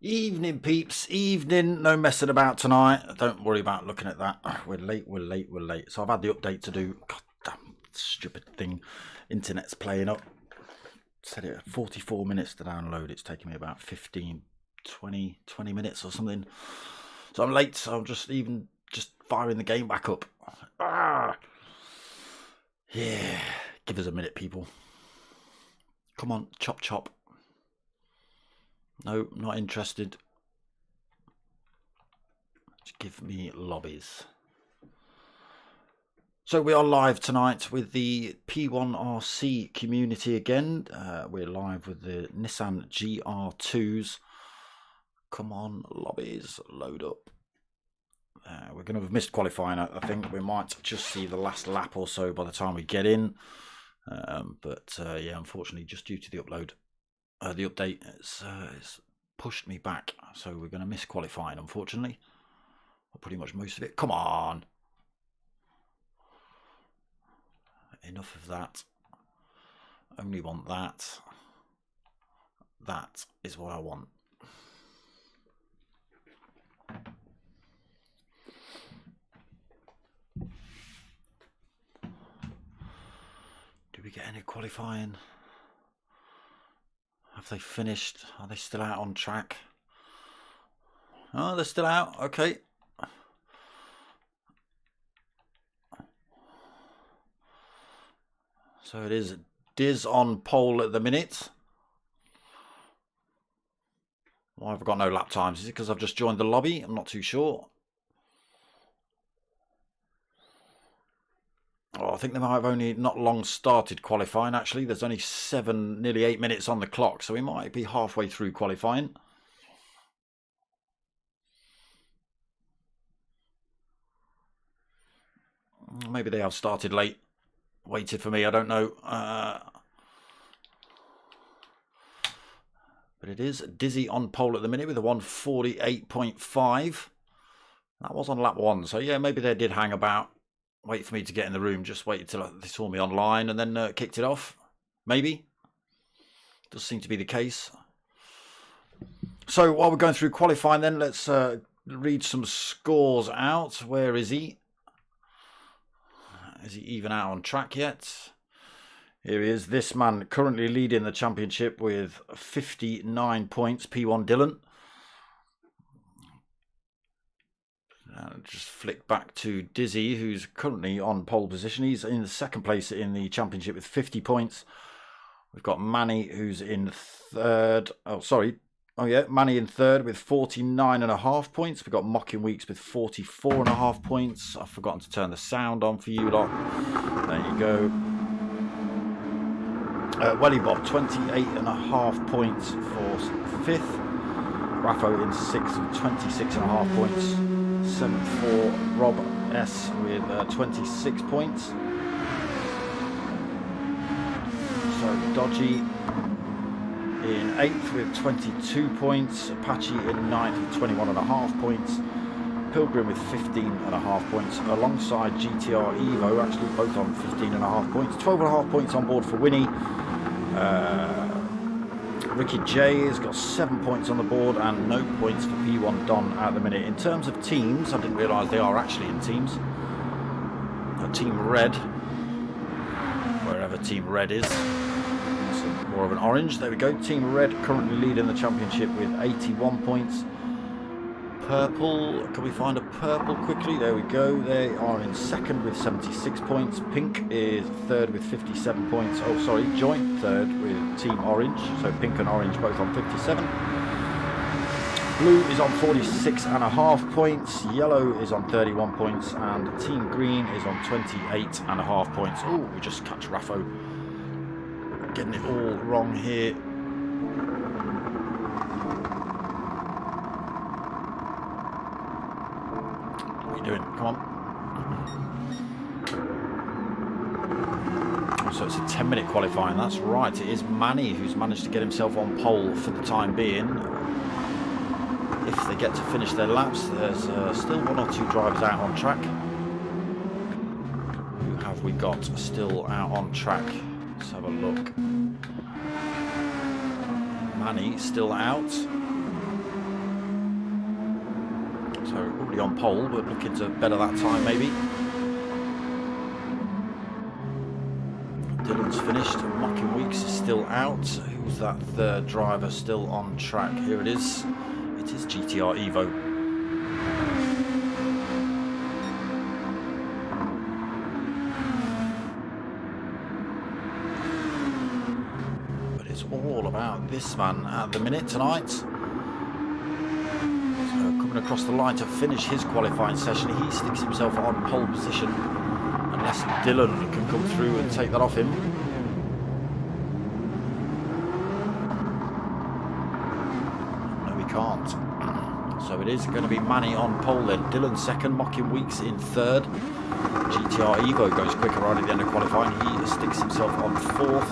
Evening, peeps. Evening. No messing about tonight. Don't worry about looking at that. We're late. So I've had the update to do. God damn stupid thing. Internet's playing up. Said it 44 minutes to download. It's taking me about 15, 20 minutes or something. So I'm late. So I'm just firing the game back up. Yeah. Give us a minute, people. Come on, chop. No, not interested. Just give me lobbies. So we are live tonight with the P1RC community again. We're live with the Nissan GR2s. Come on, lobbies, load up. We're going to have missed qualifying. I think we might just see the last lap or so by the time we get in. Yeah, unfortunately, just due to the upload. The update it's pushed me back, so we're going to miss qualifying, unfortunately. Or pretty much most of it. Come on! Enough of that. Only want that. That is what I want. Do we get any qualifying? Have they finished? Are they still out on track? Oh, they're still out. Okay. So it is Diz on pole at the minute. Why have I got no lap times? Is it because I've just joined the lobby? I'm not too sure. Oh, I think they might have only not long started qualifying, actually. There's only nearly 8 minutes on the clock, so we might be halfway through qualifying. Maybe they have started late. Waited for me, I don't know. But it is Dizzy on pole at the minute with a 1:48.5. That was on lap 1, so yeah, maybe they did hang about. Wait for me to get in the room. Just waited till they saw me online and then kicked it off. Maybe. Does seem to be the case. So while we're going through qualifying then, let's read some scores out. Where is he? Is he even out on track yet? Here he is. This man currently leading the championship with 59 points. P1 Dylan. Just flick back to Dizzy, who's currently on pole position. He's in the second place in the championship with 50 points. We've got Manny, who's in third. Manny in third with 49.5 points. We've got Mocking Weeks with 44.5 points. I've forgotten to turn the sound on for you lot. There you go. Welly Bob, 28.5 points for fifth. Raffo in sixth with 26.5 points. 7th for Rob S with 26 points. So Dodgy in 8th with 22 points. Apache in 9th with 21.5 points. Pilgrim with 15.5 points. Alongside GTR Evo, actually both on 15.5 points. 12.5 points on board for Winnie. Ricky J has got 7 points on the board and no points for P1 Don at the minute. In terms of teams, I didn't realise they are actually in teams. Team Red, wherever Team Red is, it's more of an orange. There we go. Team Red currently leading the championship with 81 points. purple. Can we find a purple quickly? There we go. They are in second with 76 points. Pink is third with 57 points. Oh, sorry, joint third with Team Orange. So pink and orange both on 57. Blue is on 46.5 points. Yellow is on 31 points. And Team Green is on 28.5 points. Oh, we just catch Raffo getting it all wrong here. Doing? Come on. So it's a 10-minute qualifying. That's right. It is Manny who's managed to get himself on pole for the time being. If they get to finish their laps, there's still one or two drivers out on track. Who have we got still out on track? Let's have a look. Manny still out. So already on pole, but looking to better that time maybe. Dylan's finished. Mocking Weeks is still out. Who's that third driver still on track? Here it is. It is GTR Evo. But it's all about this man at the minute tonight. Across the line to finish his qualifying session. He sticks himself on pole position unless Dylan can come through and take that off him. No, he can't. So it is going to be Manny on pole then. Dylan second, Mocking Weeks in third. GTR Evo goes quicker right at the end of qualifying. He sticks himself on fourth.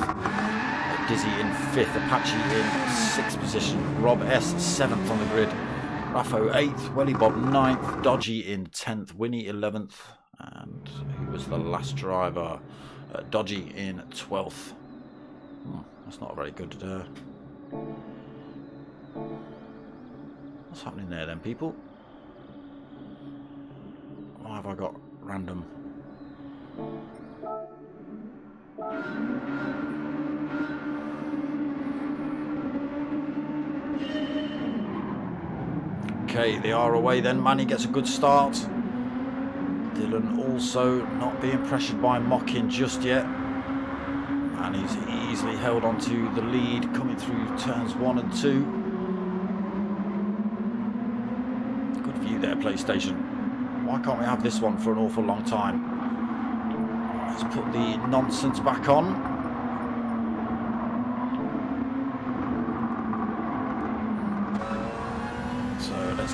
Dizzy in fifth. Apache in sixth position. Rob S 7th on the grid. Raffo 8th, Welly Bob 9th, Dodgy in 10th, Winnie 11th, and who was the last driver? Dodgy in 12th. That's not a very good... What's happening there then, people? Why have I got random... Okay, they are away then. Manny gets a good start. Dylan also not being pressured by Mocking just yet. Manny's easily held onto the lead coming through turns 1 and 2. Good view there, PlayStation. Why can't we have this one for an awful long time? Let's put the nonsense back on.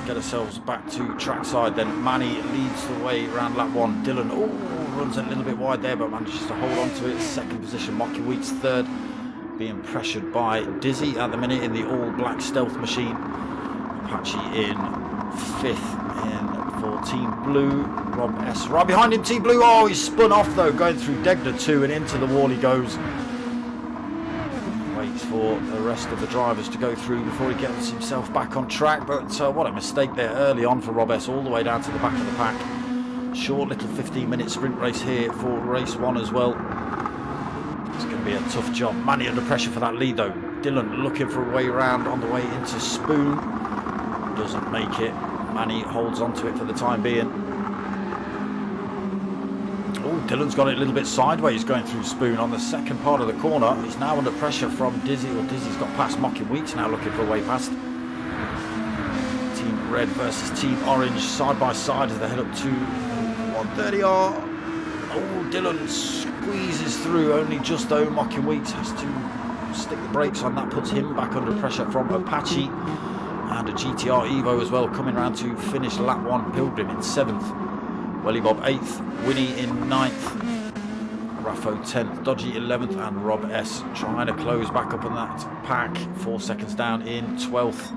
Get ourselves back to trackside then. Manny leads the way around lap 1. Dylan runs a little bit wide there but manages to hold on to it. Second position. Mocking Weeks third, being pressured by Dizzy at the minute in the all black stealth machine. Apache in fifth in for Team Blue. Rob S right behind him. Team Blue, oh, he's spun off though, going through Degner 2 and into the wall he goes. For the rest of the drivers to go through before he gets himself back on track, but what a mistake there early on for Rob S, all the way down to the back of the pack. Short little 15-minute sprint race here for race 1 as well. It's going to be a tough job. Manny under pressure for that lead though. Dylan looking for a way around on the way into Spoon, doesn't make it. Manny holds on to it for the time being. Dylan's got it a little bit sideways going through Spoon on the second part of the corner. He's now under pressure from Dizzy, or Dizzy's got past Mocking Weeks now looking for a way past. Team Red versus Team Orange side by side as they head up to 130R. Oh, Dylan squeezes through only just though. Mocking Weeks has to stick the brakes on. That puts him back under pressure from Apache and a GTR Evo as well coming around to finish lap 1. Pilgrim in 7th. Welly Bob 8th, Winnie in 9th, Raffo 10th, Dodgy 11th, and Rob S trying to close back up on that pack. 4 seconds down in 12th.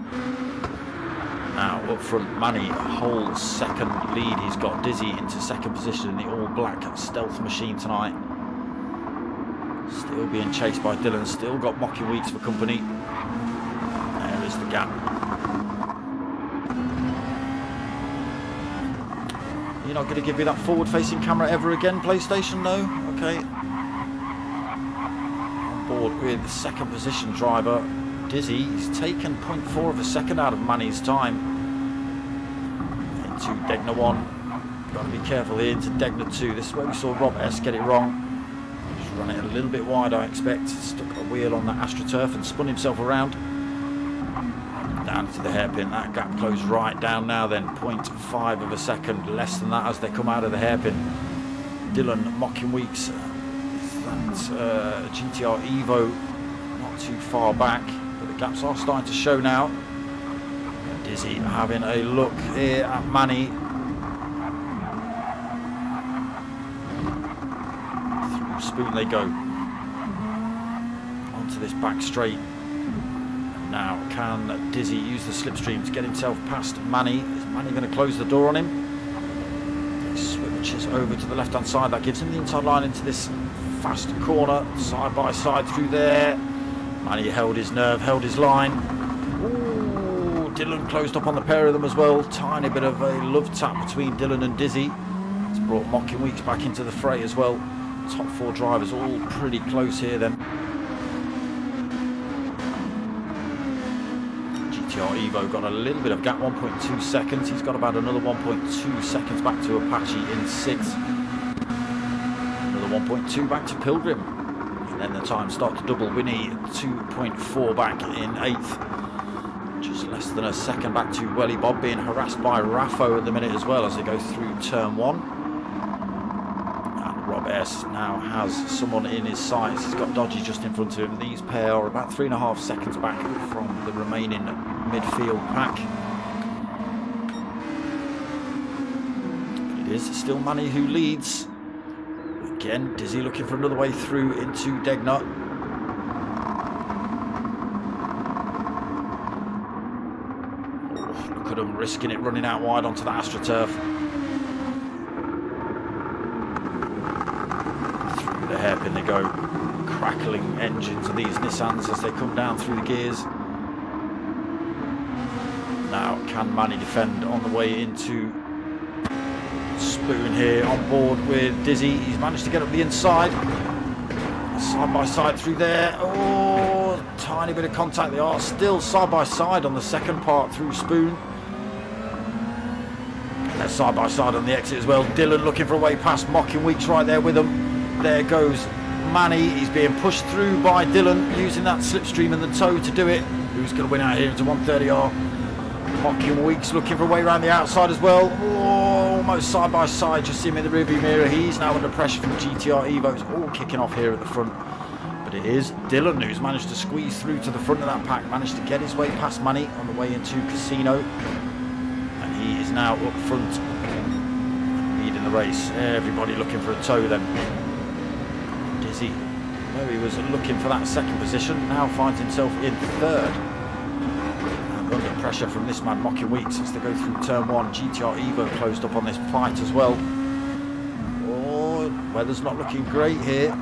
Now up front, Manny, a whole second lead. He's got Dizzy into second position in the all-black stealth machine tonight. Still being chased by Dylan, still got Mocking Weeks for company. There is the gap. You're not going to give me that forward-facing camera ever again, PlayStation? No? Okay. On board with the second position driver, Dizzy. He's taken 0.4 of a second out of Manny's time. into Degner 1. Got to be careful here into Degner 2. This is where we saw Rob S get it wrong. Just run it a little bit wide, I expect. Stuck a wheel on that AstroTurf and spun himself around. Down into the hairpin. That gap closed right down now then. 0.5 of a second. Less than that as they come out of the hairpin. Dylan mocking Weeks. That GTR Evo not too far back. But the gaps are starting to show now. Dizzy having a look here at Manny. Through Spoon they go. Onto this back straight. Now, can Dizzy use the slipstream to get himself past Manny? Is Manny going to close the door on him? He switches over to the left-hand side. That gives him the inside line into this fast corner. Side by side through there. Manny held his nerve, held his line. Ooh, Dylan closed up on the pair of them as well. Tiny bit of a love tap between Dylan and Dizzy. It's brought Mocking Weeks back into the fray as well. Top 4 drivers all pretty close here then. Evo got a little bit of gap, 1.2 seconds. He's got about another 1.2 seconds back to Apache in 6th. Another 1.2 back to Pilgrim. And then the times start to double. Winnie 2.4 back in 8th. Just less than a second back to Welly Bob, being harassed by Raffo at the minute as well as they go through turn 1. And Rob S now has someone in his sights. He's got Dodgy just in front of him. These pair are about 3.5 seconds back from the remaining midfield pack. But it is still Manny who leads. Again, Dizzy looking for another way through into Degner. Oh, look at him risking it, running out wide onto the AstroTurf. Through the hairpin they go. Crackling engines of these Nissans as they come down through the gears. Now, can Manny defend on the way into Spoon here on board with Dizzy? He's managed to get up the inside. Side by side through there. Oh, tiny bit of contact. They are still side by side on the second part through Spoon. They're side by side on the exit as well. Dylan looking for a way past, Mocking Weeks right there with them. There goes Manny. He's being pushed through by Dylan, using that slipstream and the toe to do it. Who's going to win out here into 130R? Mocking Weeks looking for a way around the outside as well. Oh, almost side by side. Just see him in the rearview mirror. He's now under pressure from GTR Evo's all kicking off here at the front. But it is Dylan who's managed to squeeze through to the front of that pack. Managed to get his way past Manny on the way into Casino. And he is now up front, leading the race. Everybody looking for a toe then. Dizzy, where he was looking for that second position, now finds himself in 3rd. Under pressure from this man Mocking Weeks as they go through turn 1. GTR Evo closed up on this fight as well. Oh, weather's not looking great here.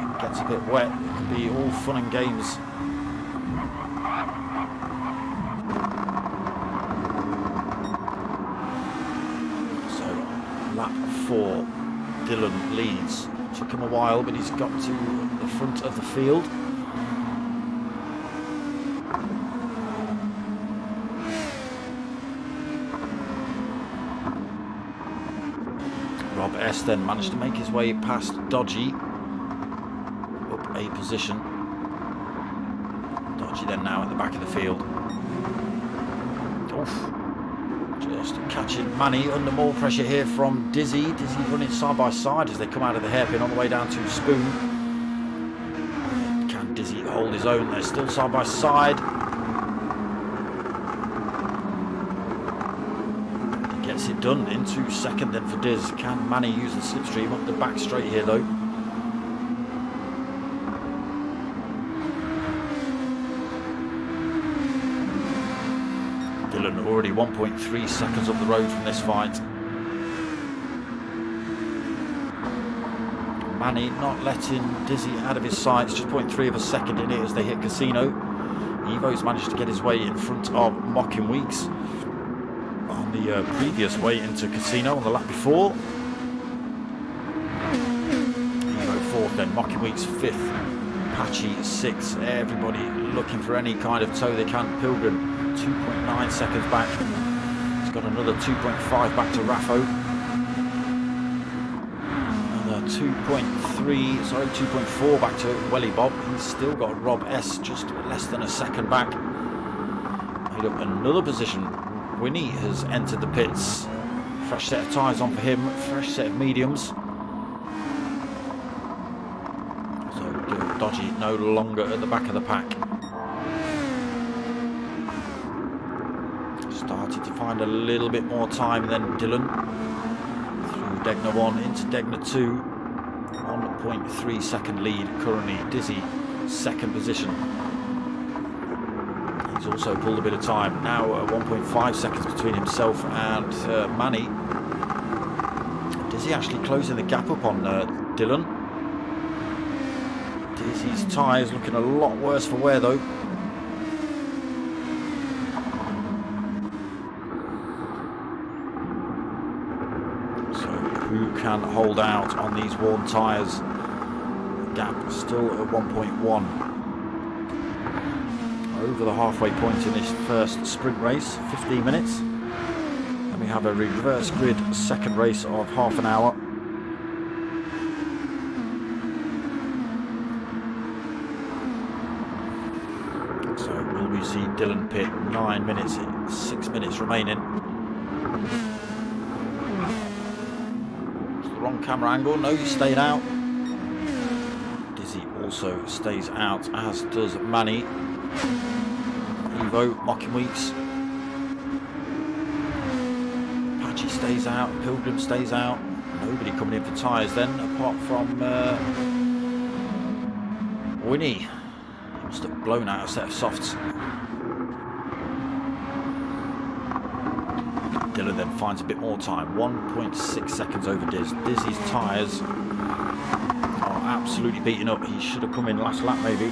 It gets a bit wet. It could be all fun and games. So, lap 4, Dylan leads. Took him a while, but he's got to the front of the field. Rob S then managed to make his way past Dodgy, up a position. Dodgy then now at the back of the field. Oof. Just catching Manny under more pressure here from Dizzy. Dizzy running side by side as they come out of the hairpin on the way down to Spoon. Can Dizzy hold his own? They're still side by side. Gets it done into 2nd then for Diz. Can Manny use the slipstream up the back straight here though? Dylan already 1.3 seconds up the road from this fight. Manny not letting Dizzy out of his sights, just 0.3 of a second in it as they hit Casino. Evo's managed to get his way in front of Mocking Weeks on the previous way into Casino on the lap before. Evo 4th then, Mocking Weeks 5th, Apache 6th. Everybody looking for any kind of toe they can. Pilgrim 2.9 seconds back. He's got another 2.5 back to Raffo. Another 2.4 back to Welly Bob. He's still got Rob S just less than a second back. Made up another position. Winnie has entered the pits. Fresh set of tyres on for him, fresh set of mediums. So Dodgy no longer at the back of the pack. Started to find a little bit more time than Dylan. Through Degner 1 into Degner 2. 1.3 second lead currently. Dizzy, second position. He's also pulled a bit of time. Now 1.5 seconds between himself and Manny. Dizzy actually closing the gap up on Dylan. Dizzy's tyres looking a lot worse for wear though. So who can hold out on these worn tyres? Gap still at 1.1. Over the halfway point in this first sprint race, 15 minutes. And we have a reverse grid second race of half an hour. So will we see Dylan pit? 9 minutes, 6 minutes remaining. It's the wrong camera angle. No, he stayed out. Dizzy also stays out, as does Manny. Evo, Mocking Weeks. Patchy stays out, Pilgrim stays out. Nobody coming in for tyres then, apart from Winnie. He must have blown out a set of softs. Dylan then finds a bit more time, 1.6 seconds over Diz. Dizzy's tyres are absolutely beaten up. He should have come in last lap maybe.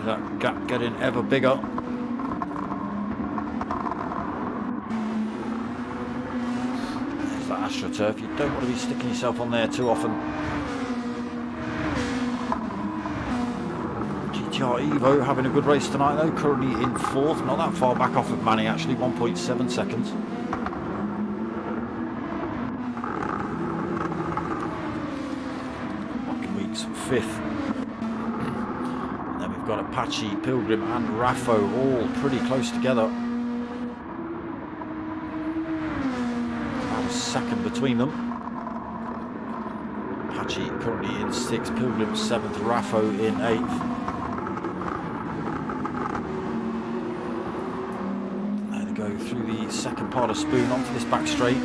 That gap getting ever bigger. There's that AstroTurf. You don't want to be sticking yourself on there too often. GR Evo having a good race tonight though, currently in 4th, not that far back off of Manny actually, 1.7 seconds. Mocking Weeks 5th. We've got Apache, Pilgrim and Raffo all pretty close together. About a second between them. Apache currently in 6th, Pilgrim 7th, Raffo in 8th. There they go through the second part of Spoon onto this back straight.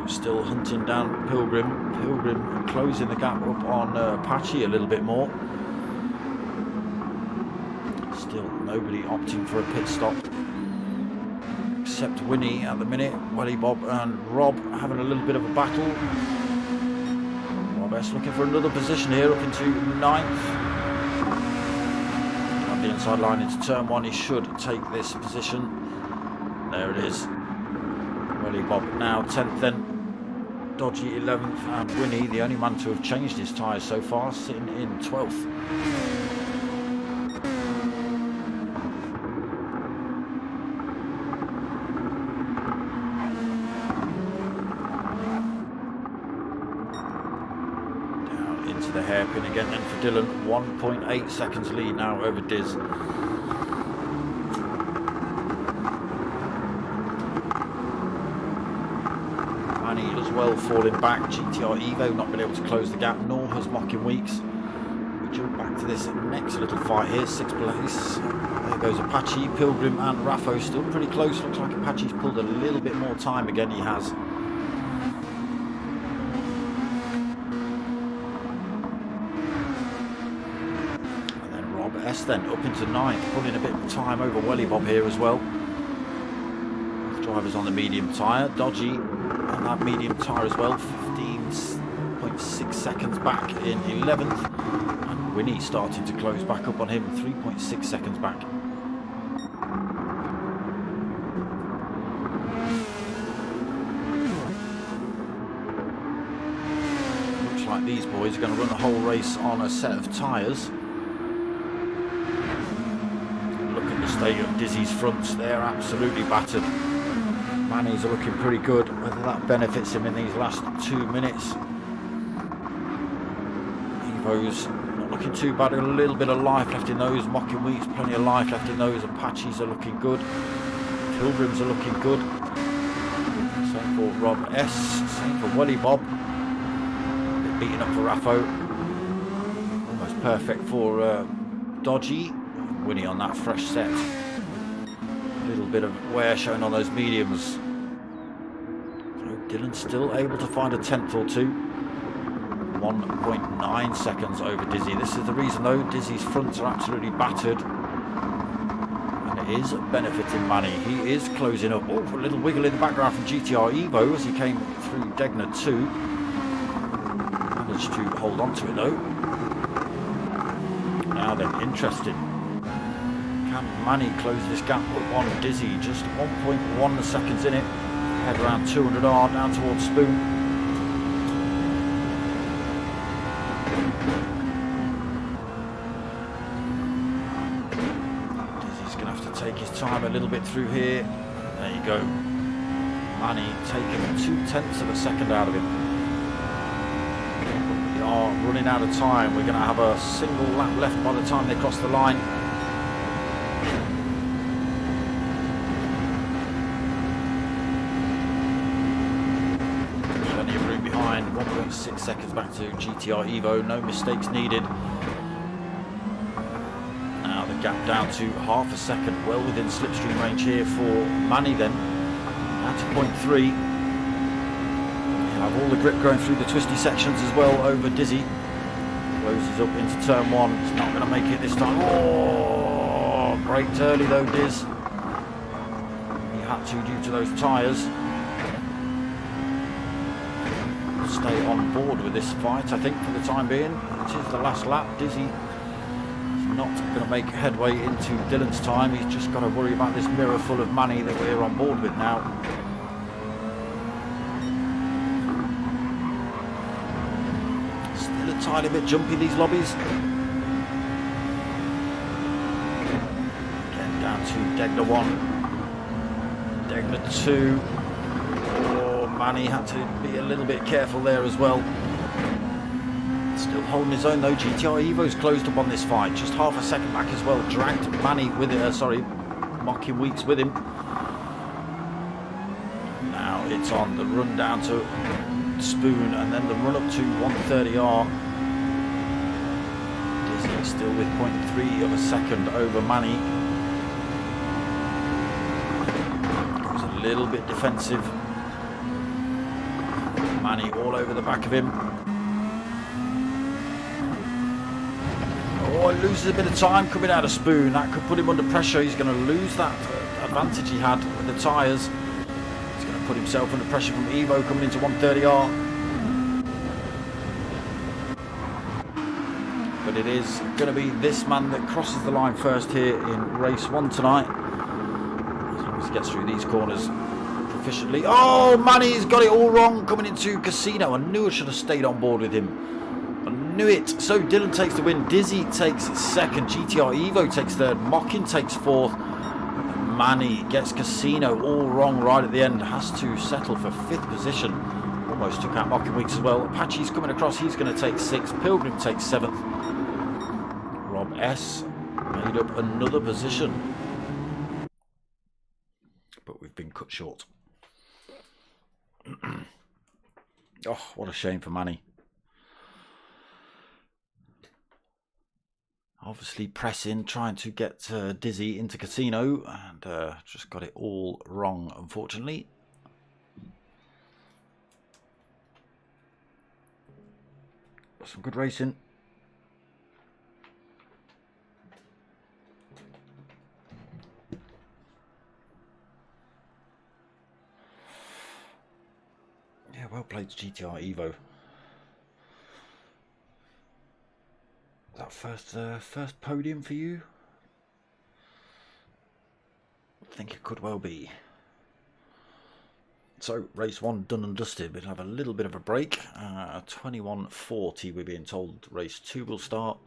Still hunting down Pilgrim. Pilgrim closing the gap up on Apache a little bit more. Still nobody opting for a pit stop except Winnie at the minute. Welly Bob and Rob having a little bit of a battle. Rob S looking for another position here up into 9th. On the inside line into turn 1, he should take this position. There it is. Welly Bob now 10th then. Dodgy 11th and Winnie, the only man to have changed his tyres so far, sitting in 12th. Down into the hairpin again then for Dylan, 1.8 seconds lead now over Diz. Well falling back. GR Evo not been able to close the gap, nor has Mocking Weeks. We jump back to this next little fight here, 6th place. There goes Apache, Pilgrim and Raffo still pretty close. Looks like Apache's pulled a little bit more time again, he has. And then Rob S then up into 9th, pulling a bit of time over Welly Bob here as well. Both drivers on the medium tyre. Dodgy and Sad medium tyre as well, 15.6 seconds back in 11th. And Winnie starting to close back up on him, 3.6 seconds back. Looks like these boys are going to run the whole race on a set of tyres. Look at the state of Dizzy's fronts, they're absolutely battered. Manny's are looking pretty good, whether that benefits him in these last 2 minutes. Evo's not looking too bad, a little bit of life left in those. Mocking Wheats, plenty of life left in those. Apaches are looking good. Pilgrims are looking good. Same for Rob S, same for Welly Bob. A bit beaten up for Raffo. Almost perfect for Dodgy. Winnie on that fresh set. A little bit of wear showing on those mediums. So Dylan's still able to find a tenth or two. 1.9 seconds over Dizzy. This is the reason though, Dizzy's fronts are absolutely battered. And it is benefiting Manny. He is closing up. Oh, a little wiggle in the background from GTR Evo as he came through Degner 2. Managed to hold on to it though. Now then, interesting. Can Manny close this gap on Dizzy? Just 1.1 seconds in it. Head around 200R down towards Spoon. Dizzy's going to have to take his time a little bit through here. There you go. Manny taking 0.2 of a second out of him. We are running out of time. We're going to have a single lap left by the time they cross the line. Plenty of room behind. 1.6 seconds back to GTR Evo. No mistakes needed. Now the gap down to half a second. Well within slipstream range here for Manny then. Down to 0.3. Have all the grip going through the twisty sections as well over Dizzy. Closes up into turn 1. It's not going to make it this time. Oh, great early though, Diz. He had to due to those tyres. Stay on board with this fight, I think, for the time being. It is the last lap. Dizzy is not going to make headway into Dylan's time. He's just got to worry about this mirror full of money that we're on board with now. Tiny bit jumpy, these lobbies. Getting down to Degner 1. Degner 2. Oh, Manny had to be a little bit careful there as well. Still holding his own though. GTR Evo's closed up on this fight. Just half a second back as well. Dragged Manny with it. Mocking Weeks with him. Now it's on the run down to Spoon and then the run up to 130R. Still with 0.3 of a second over Manny. Goes a little bit defensive. Manny all over the back of him. Oh, he loses a bit of time coming out of Spoon. That could put him under pressure. He's going to lose that advantage he had with the tyres. He's going to put himself under pressure from Evo coming into 130R. But it is going to be this man that crosses the line first here in race 1 tonight. As long as he gets through these corners proficiently. Oh, Manny's got it all wrong coming into Casino. I knew I should have stayed on board with him. I knew it. So Dylan takes the win. Dizzy takes second. GTR Evo takes third. Mockin takes fourth. Manny gets Casino all wrong right at the end. Has to settle for 5th position. Almost took out Mocking Weeks as well. Apache's coming across. He's going to take 6th. Pilgrim takes 7th. Rob S made up another position. But we've been cut short. Oh, what a shame for Manny. Obviously pressing, trying to get Dizzy into Casino, and just got it all wrong, unfortunately. Some good racing. Well played, GTR Evo. Is that first podium for you? I think it could well be. So race 1 done and dusted. We'll have a little bit of a break. 21:40 we're being told race 2 will start.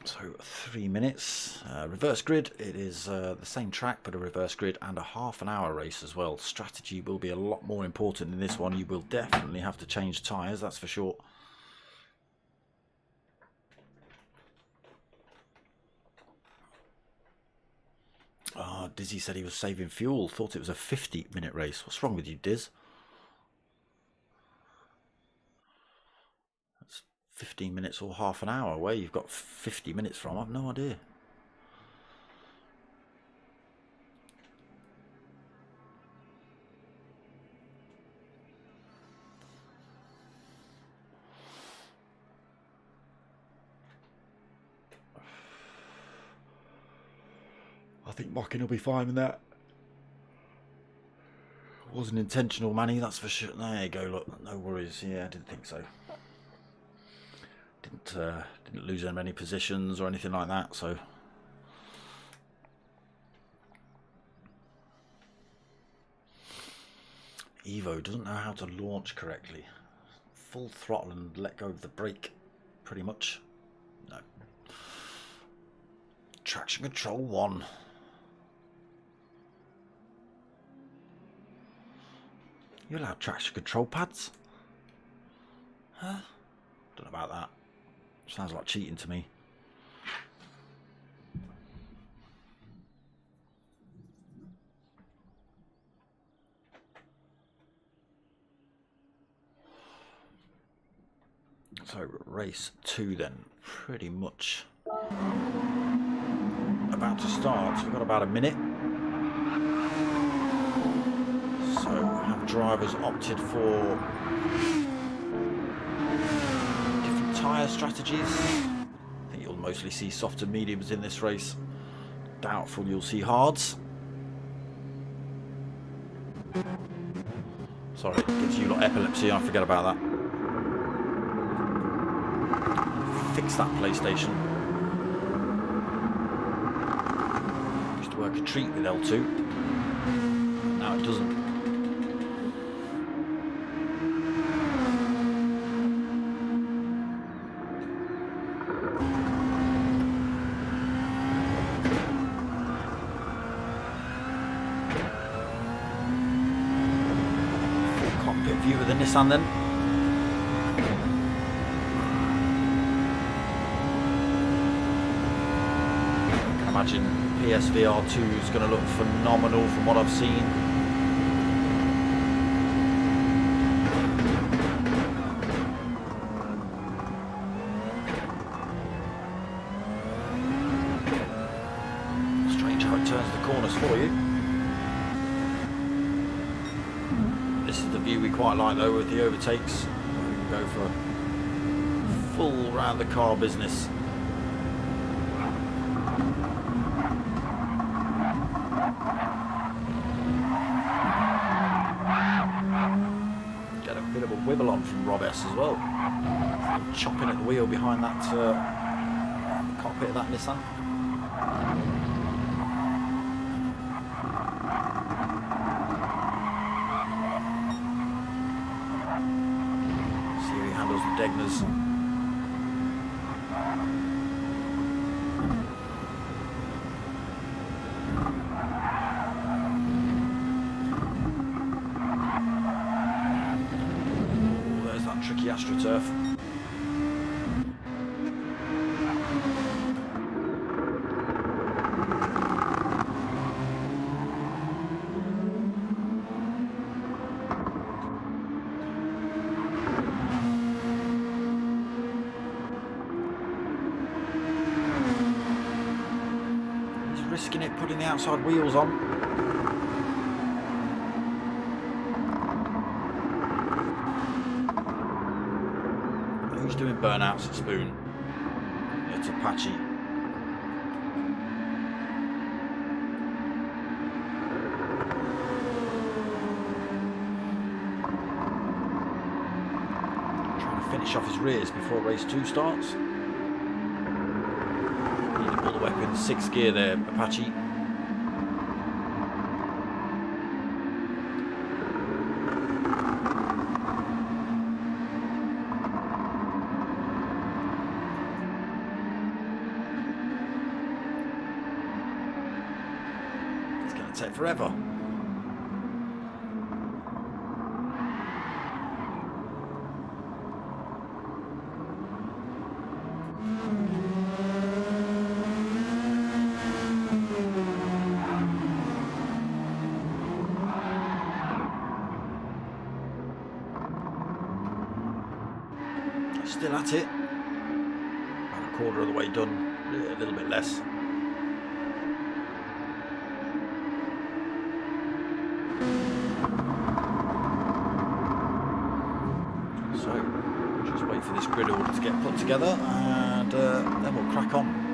So 3 minutes. Reverse grid. It is the same track but a reverse grid and a half-an-hour race as well. Strategy will be a lot more important in this one. You will definitely have to change tyres, that's for sure. Oh, Dizzy said he was saving fuel. Thought it was a 50-minute race. What's wrong with you, Diz? That's 15 minutes or half an hour. Where you've got 50 minutes from, I've no idea. I think Mocking will be fine with that. Wasn't intentional, Manny, that's for sure. There you go, look, no worries. Yeah, I didn't think so. Didn't lose any positions or anything like that, so. Evo doesn't know how to launch correctly. Full throttle and let go of the brake, pretty much. No. Traction control 1. You allowed traction control pads? Huh? Don't know about that. Sounds like cheating to me. So race 2 then, pretty much about to start. So we've got about a minute. So have drivers opted for different tyre strategies. I think you'll mostly see soft and mediums in this race. Doubtful you'll see hards. Sorry, it gives you lot epilepsy, I forget about that. Fix that PlayStation. Used to work a treat with L2. Now it doesn't. Full cockpit view of the Nissan then. Imagine PSVR2 is going to look phenomenal from what I've seen. Strange how it turns the corners for you. This is the view we quite like though with the overtakes. We can go for full round the car business. Wibble on from Rob S as well. Chopping at the wheel behind that cockpit of that Nissan. See how he handles the Degners. Tricky AstroTurf. He's risking it, putting the outside wheels on. Doing burnouts at Spoon. It's Apache. rears before race 2 starts. Need all the weapons, 6th gear there, Apache. It's going to take forever. Still at it. About a quarter of the way done, a little bit less. So, just wait for this grid order to get put together and then we'll crack on.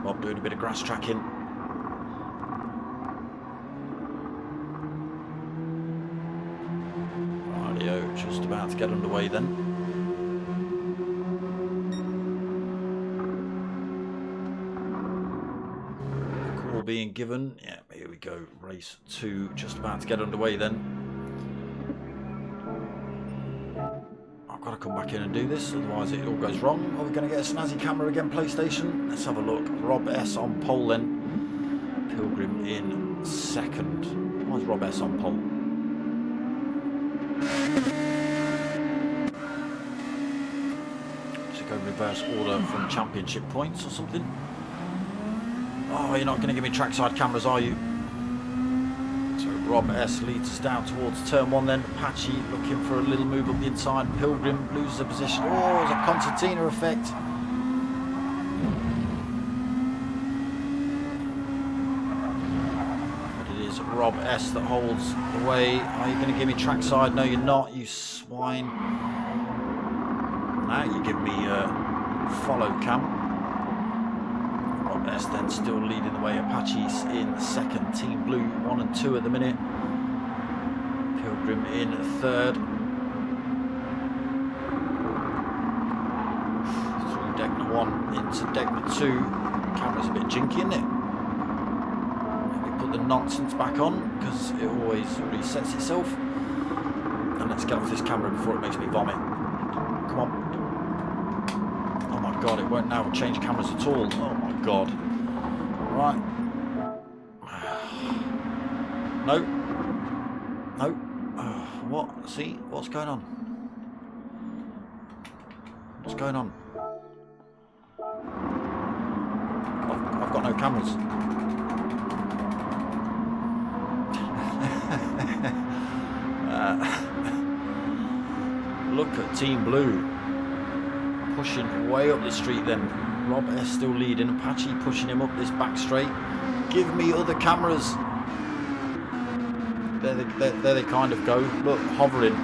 Bob doing a bit of grass tracking. Radio just about to get underway then. Call being given. Yeah, here we go. Race 2 just about to get underway then. I've got to come back in and do this, otherwise it all goes wrong. Are we going to get a snazzy camera again, PlayStation? Let's have a look. Rob S on pole then. Pilgrim in 2nd. Why is Rob S on pole? Should go reverse order from championship points or something. Oh, you're not going to give me trackside cameras, are you? So Rob S leads us down towards turn 1 then. Apache looking for a little move up the inside. Pilgrim loses a position. Oh, there's a concertina effect. But it is Rob S that holds the way. Are you going to give me trackside? No, you're not, you swine. Now you give me follow cam. Rob S then still leading the way. Apache's in 2nd. Team Blue 1 and 2 at the minute. Pilgrim in 3rd. Through Degner 1 into Degner 2. Camera's a bit jinky, isn't it? Let me put the nonsense back on because it always resets itself. And let's get off this camera before it makes me vomit. Come on. Oh my god, it won't now change cameras at all. Oh my god. Right. No. No. What? See? What's going on? What's going on? I've got no cameras. Look at Team Blue. Pushing way up the street then. Rob S still leading. Apache pushing him up this back straight. Give me other cameras. There they kind of go. Look, hovering.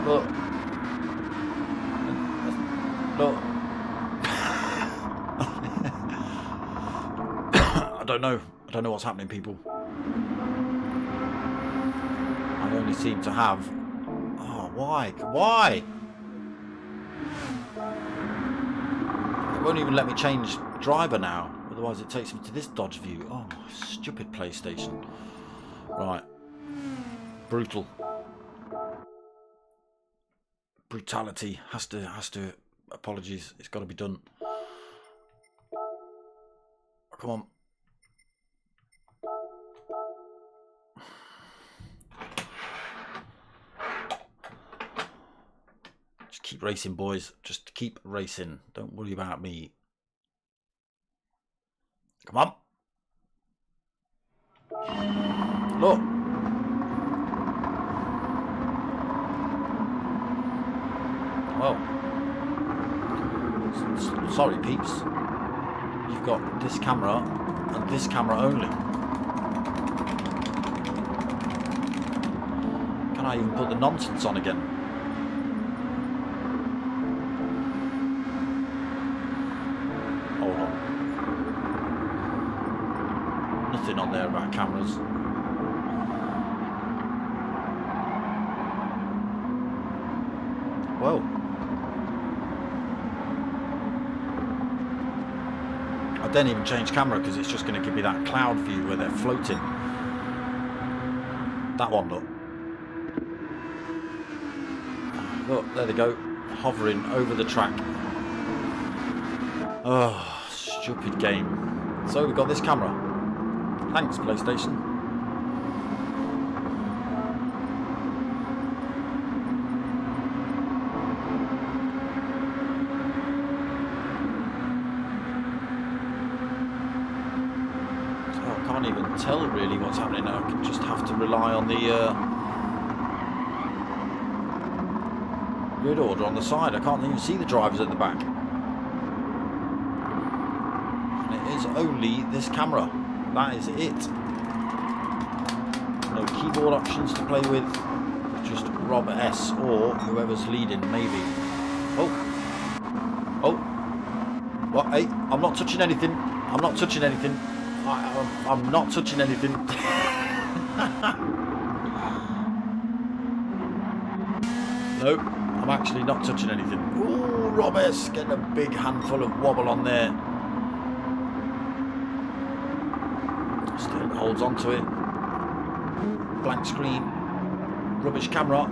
Look. Look. I don't know. I don't know what's happening, people. I only seem to have... Oh, why? Why? It won't even let me change driver now. Otherwise it takes me to this Dodge view. Oh, stupid PlayStation. Right. Brutal. Brutality. Has to... Apologies. It's got to be done. Come on. Just keep racing, boys. Just keep racing. Don't worry about me. Come on. Look. Well. Sorry, peeps. You've got this camera and this camera only. Can I even put the nonsense on again? Hold on. Nothing on there about cameras. Well, I don't even change camera because it's just going to give me that cloud view where they're floating. That one, look. Look, there they go, hovering over the track. Oh, stupid game. So we've got this camera. Thanks, PlayStation. Can't even tell really what's happening now. I can just have to rely on the grid order on the side. I can't even see the drivers at the back. And it is only this camera. That is it. No keyboard options to play with. Just Rob S or whoever's leading, maybe. Oh. Oh. What? Hey, I'm not touching anything. I'm not touching anything. I'm not touching anything. Nope, I'm actually not touching anything. Ooh, Rob S getting a big handful of wobble on there. Still holds on to it. Blank screen. Rubbish camera.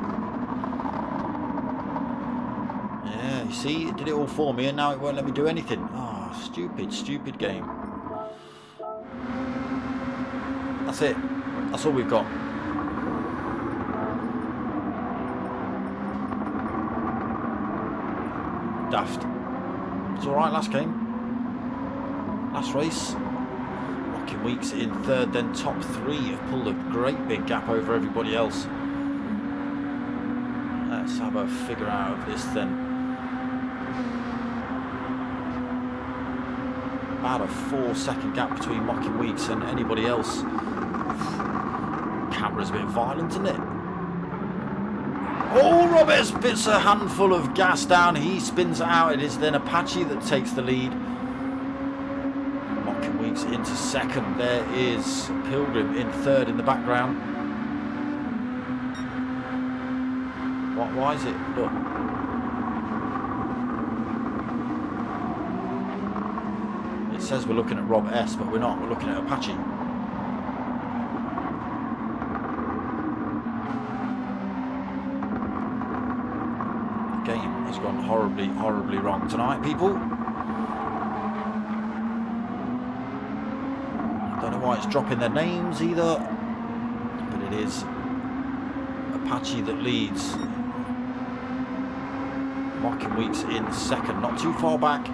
Yeah, you see, it did it all for me and now it won't let me do anything. Oh, stupid, stupid game. That's it. That's all we've got. Daft. It's alright, last game. Last race. Rocking Weeks in third, then top three have pulled a great big gap over everybody else. Let's have a figure out of this then. About a 4-second gap between Mocking Weeks and anybody else. Camera's a bit violent, isn't it? Oh, Roberts bits a handful of gas down. He spins it out. It is then Apache that takes the lead. Mocking Weeks into second. There is Pilgrim in third in the background. Why is it? Look. It says we're looking at Rob S, but we're not. We're looking at Apache. The game has gone horribly, horribly wrong tonight, people. I don't know why it's dropping their names either, but it is Apache that leads. Mocking Weeks in second, not too far back.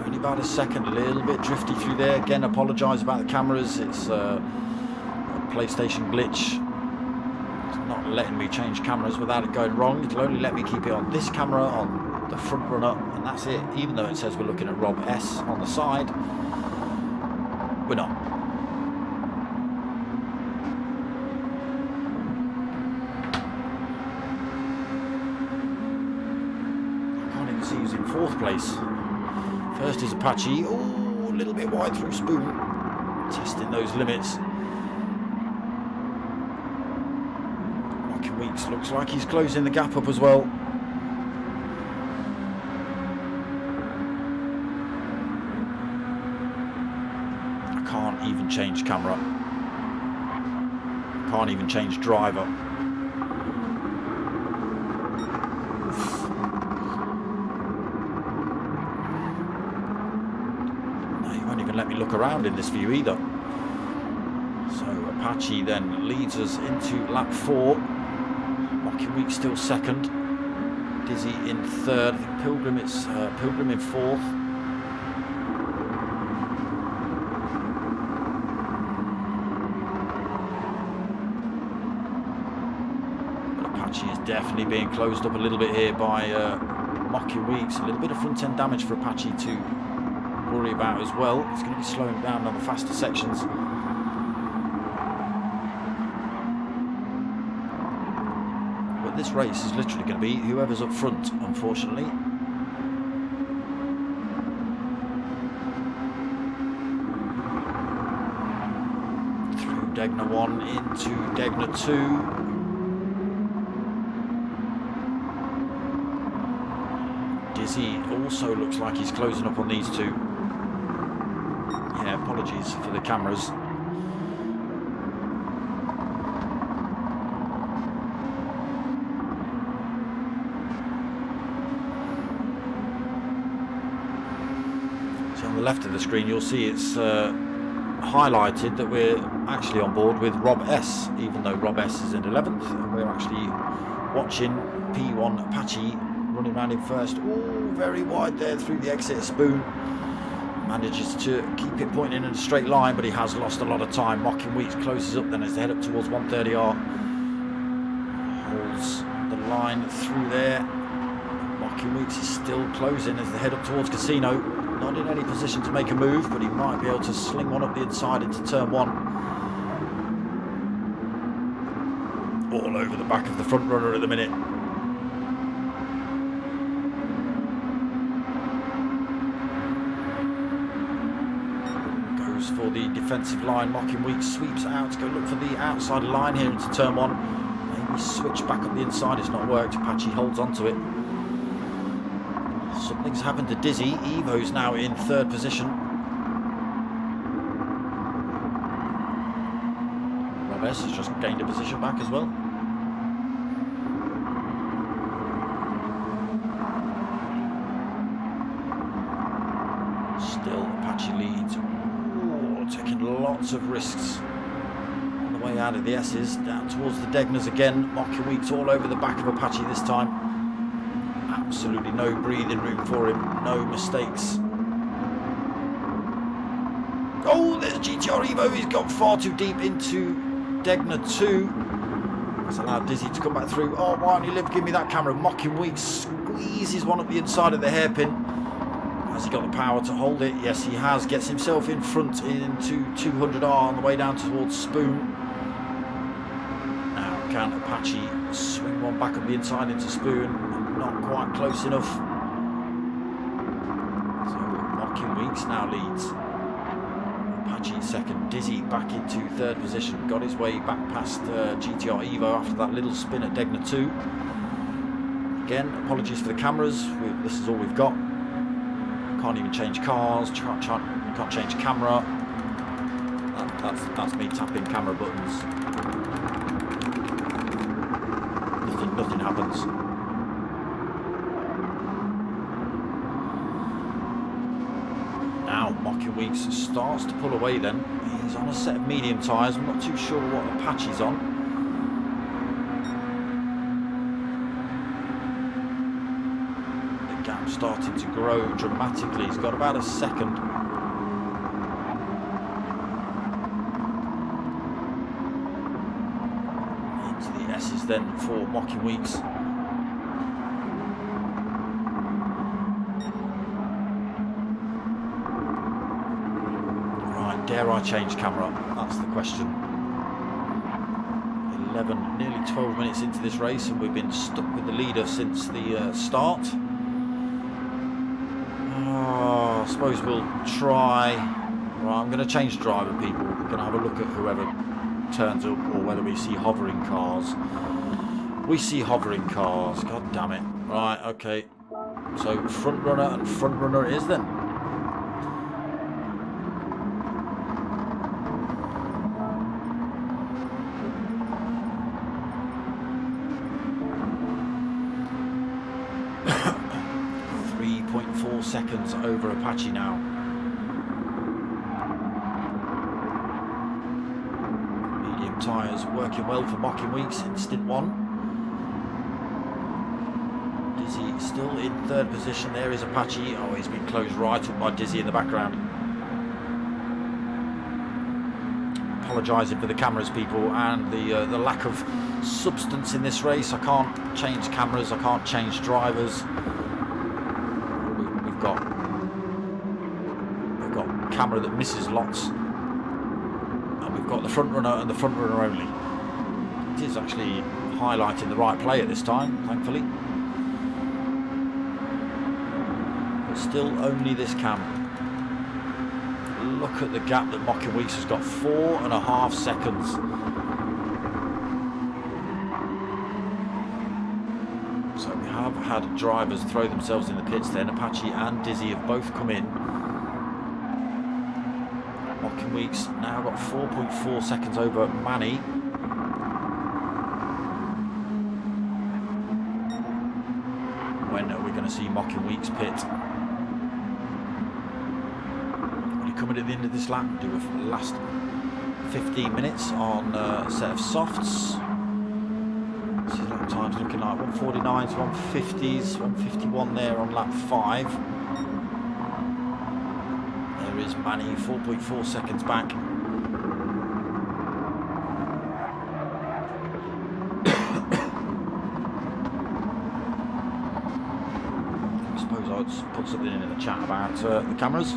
Only about a second, a little bit drifty through there. Again, apologise about the cameras. It's a PlayStation glitch. It's not letting me change cameras without it going wrong. It'll only let me keep it on this camera, on the front runner, and that's it. Even though it says we're looking at Rob S on the side, we're not. I can't even see who's in fourth place. First is Apache. Oh, a little bit wide through Spoon. Testing those limits. Mocking Weeks looks like he's closing the gap up as well. I can't even change camera. Can't even change driver. Let me look around in this view either. So Apache then leads us into lap 4. Mocking Weeks still second. Dizzy in third. I think Pilgrim, it's Pilgrim in fourth. But Apache is definitely being closed up a little bit here by Mocking Weeks. A little bit of front end damage for Apache to worry about as well. It's going to be slowing down on the faster sections. this race is literally going to be whoever's up front, unfortunately. Through Degner 1 into Degner 2. Dizzy also looks like he's closing up on these two. Yeah, apologies for the cameras. So on the left of the screen you'll see it's highlighted that we're actually on board with Rob S, even though Rob S is in 11th, and we're actually watching P1 Apache running around in first. Oh, very wide there through the exit. Spoon manages to keep it pointing in a straight line, but he has lost a lot of time. Mocking Weeks closes up then as they head up towards 130R. Holds the line through there. Mocking Weeks is still closing as they head up towards Casino. Not in any position to make a move, but he might be able to sling one up the inside into turn 1. All over the back of the front runner at the minute. Goes for the defensive line. Mocking Weeks sweeps out to go look for the outside line here into turn 1. Maybe switch back up the inside. It's not worked. Apache holds onto it. Something's happened to Dizzy. Evo's now in 3rd position. Rob S has just gained a position back as well. Still Apache leads. Ooh, taking lots of risks on the way out of the S's. Down towards the Degners again. Mocking Weeks all over the back of Apache this time. Absolutely no breathing room for him, no mistakes. Oh, there's GTR Evo, he's gone far too deep into Degner 2. That's allowed Dizzy to come back through. Oh, why don't you give me that camera? Mocking Weeks squeezes one up the inside of the hairpin. Has he got the power to hold it? Yes, he has. Gets himself in front into 200R on the way down towards Spoon. Now can Apache swing one back up the inside into Spoon? Not quite close enough. So Mocking Weeks now leads. Apache second. Dizzy back into 3rd position. Got his way back past GTR Evo after that little spin at Degner 2. Again, apologies for the cameras. This is all we've got. Can't even change cars. Can't change camera. That's me tapping camera buttons. Nothing happens. Now Mocking Weeks starts to pull away then. He's on a set of medium tyres. I'm not too sure what Apache's on. The gap's starting to grow dramatically. He's got about a second. Into the S's then for Mocking Weeks. Dare I change camera? That's the question. 11, nearly 12 minutes into this race, and we've been stuck with the leader since the start. I suppose we'll try. Right, I'm going to change driver, people. We're going to have a look at whoever turns up, or whether we see hovering cars. We see hovering cars. God damn it. Right, okay. So front runner and front runner it is then. Seconds over Apache now. Medium tyres working well for Mocking Weeks in stint 1. Dizzy still in 3rd position. There is Apache. Oh, he's been closed right up by Dizzy in the background. Apologising for the cameras, people, and the lack of substance in this race. I can't change cameras. I can't change drivers. We've got camera that misses lots, and we've got the front runner and the front runner only. It is actually highlighting the right play at this time, thankfully. But still only this cam. Look at the gap that Mocking Weeks has got, 4.5 seconds. So we have had drivers throw themselves in the pits then. Apache and Dizzy have both come in. Mocking Weeks now got 4.4 seconds over Manny. When are we going to see Mocking Weeks pit? Will he come in at the end of this lap and do a last 15 minutes on a set of softs? This is lap times looking like 149s, 150s, 151 there on lap 5. There is Manny, 4.4 seconds back. I suppose I'll just put something in the chat about the cameras.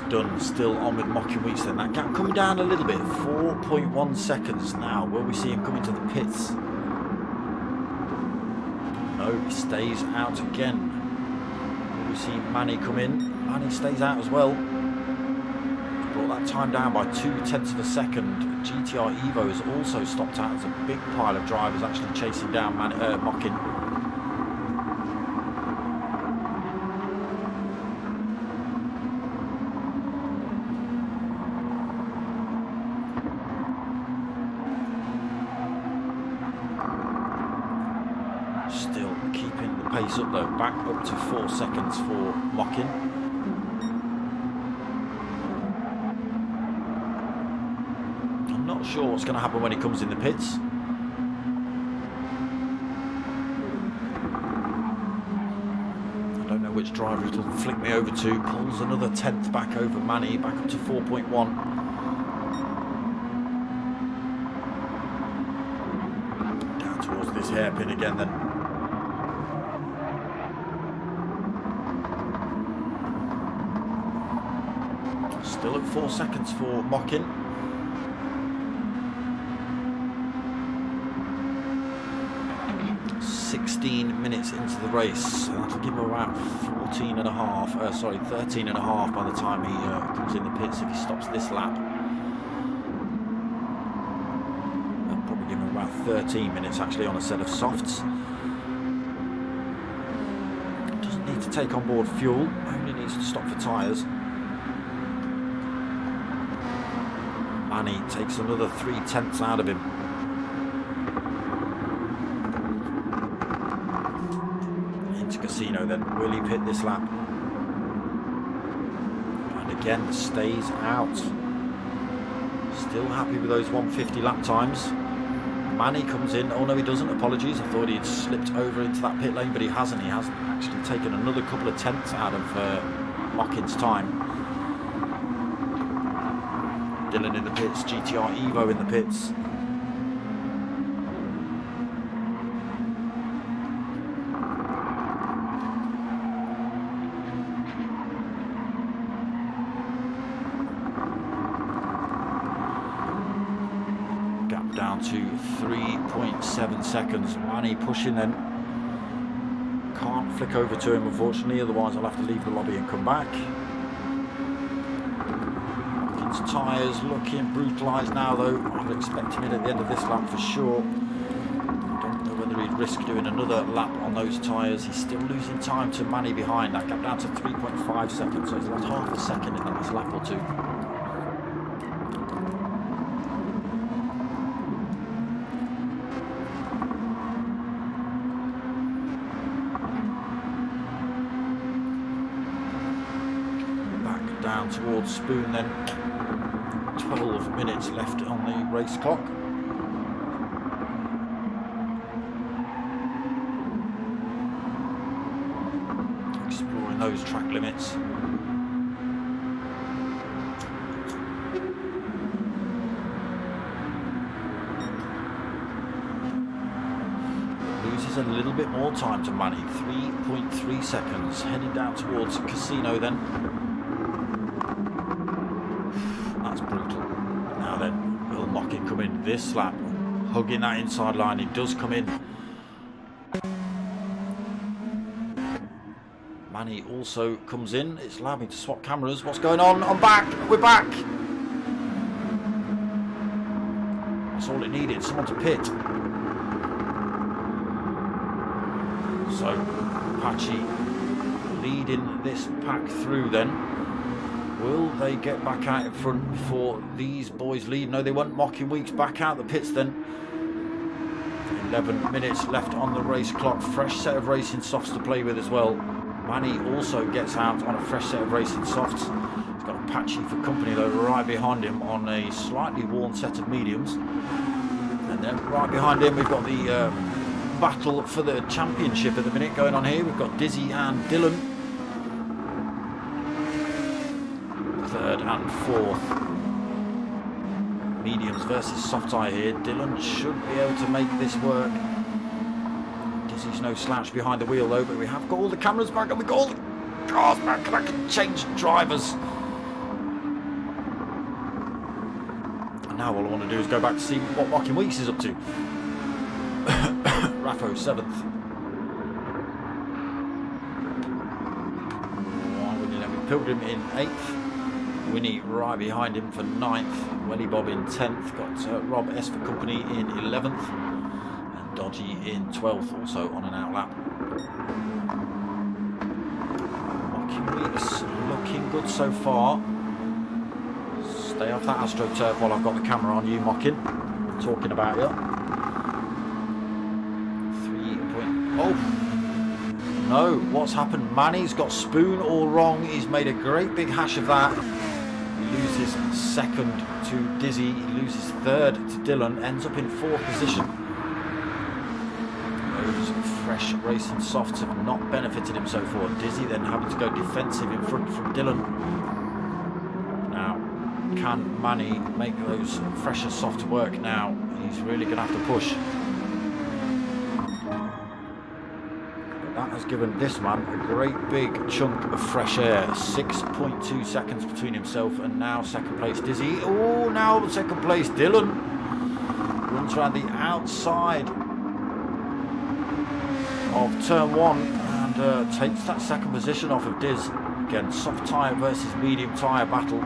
Done, still on with Mocking Weeks then. That gap coming down a little bit, 4.1 seconds now. Will we see him come into the pits? No, he stays out again. Will we see Manny come in? Manny stays out as well. He's brought that time down by 0.2 of a second. GTR Evo has also stopped out. There's a big pile of drivers actually chasing down Mocking. Pace up though, back up to 4 seconds for Mocking. I'm not sure what's going to happen when he comes in the pits. I don't know which driver it'll flick me over to. Pulls another 10th back over Manny, back up to 4.1. Down towards this hairpin again then. Still at 4 seconds for Mocking. "16 minutes into the race. That'll give him about 13 and a half by the time he comes in the pits if he stops this lap. That'll probably give him about 13 minutes actually on a set of softs. Doesn't need to take on board fuel, only needs to stop for tyres. Manny takes another 0.3 out of him. Into Casino then. Will he pit this lap? And again stays out. Still happy with those 150 lap times. Manny comes in. Oh no, he doesn't. Apologies. I thought he'd slipped over into that pit lane, but he hasn't. He hasn't actually taken another couple of tenths out of Mocking's time. Dylan in the pits, GTR Evo in the pits. Gap down to 3.7 seconds. Manny pushing then. Can't flick over to him unfortunately, otherwise I'll have to leave the lobby and come back. Tyres looking brutalised now though. I'm expecting it at the end of this lap for sure. Don't know whether he'd risk doing another lap on those tyres. He's still losing time to Manny behind. That gap down to 3.5 seconds, so he's lost half a second in the last lap or two. Back down towards Spoon then. 12 minutes left on the race clock. exploring those track limits. Loses a little bit more time to Manny, 3.3 seconds, heading down towards Casino then. That's brutal. Now then, will Mockin come in this lap, hugging that inside line? He does come in. Manny also comes in. It's allowed me to swap cameras. What's going on? I'm back. We're back. That's all it needed. Someone to pit. So Apache leading this pack through then. Will they get back out in front before these boys lead? No, they won't. Mocking Weeks back out the pits then. 11 minutes left on the race clock. Fresh set of racing softs to play with as well. Manny also gets out on a fresh set of racing softs. He's got Apache for company though right behind him on a slightly worn set of mediums. And then right behind him we've got the battle for the championship at the minute going on here. We've got Dizzy and Dylan. Third and fourth. Mediums versus soft tyre here. Dylan should be able to make this work. Dizzy's no slouch behind the wheel though, but we have got all the cameras back and we've got all the cars back, and I can change drivers. And now all I want to do is go back to see what Mocking Weeks is up to. Raffo 7th. Pilgrim in 8th. Winnie right behind him for 9th. Welly Bob in 10th. Got Rob S for company in 11th. And Dodgy in 12th, also on an outlap. Mocking Weeks looking good so far. Stay off that AstroTurf while I've got the camera on you, Mocking. Talking about you. 3 point. Oh! No, what's happened? Manny's got Spoon all wrong. He's made a great big hash of that. He loses second to Dizzy. He loses third to Dylan. Ends up in 4th position. Those fresh racing softs have not benefited him so far. Dizzy then having to go defensive in front from Dylan. Now, can Manny make those fresher softs work now? He's really going to have to push. That has given this man a great big chunk of fresh air. 6.2 seconds between himself and now second place Dizzy. Oh, now second place Dylan. Runs around the outside of turn 1 and takes that second position off of Diz. Again, soft tyre versus medium tyre battle.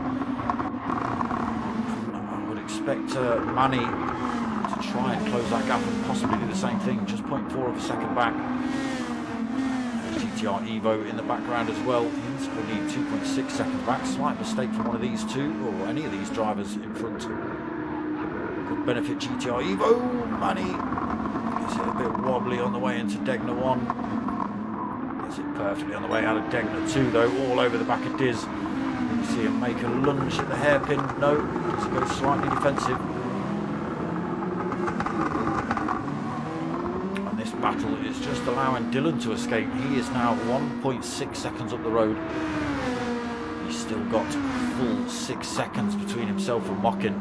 And I would expect Manny to try and close that gap and possibly do the same thing. Just 0.4 of a second back. GR Evo in the background as well. He's only 2.6 seconds back. Slight mistake from one of these two, or any of these drivers in front. Could benefit GTR Evo. Manny gets it a bit wobbly on the way into Degner 1. Gets it perfectly on the way out of Degner 2 though, all over the back of Diz. You see him make a lunge at the hairpin. No, Diz goes slightly defensive. Battle is just allowing Dylan to escape. He is now 1.6 seconds up the road. He's still got a full 6 seconds between himself and Mockin.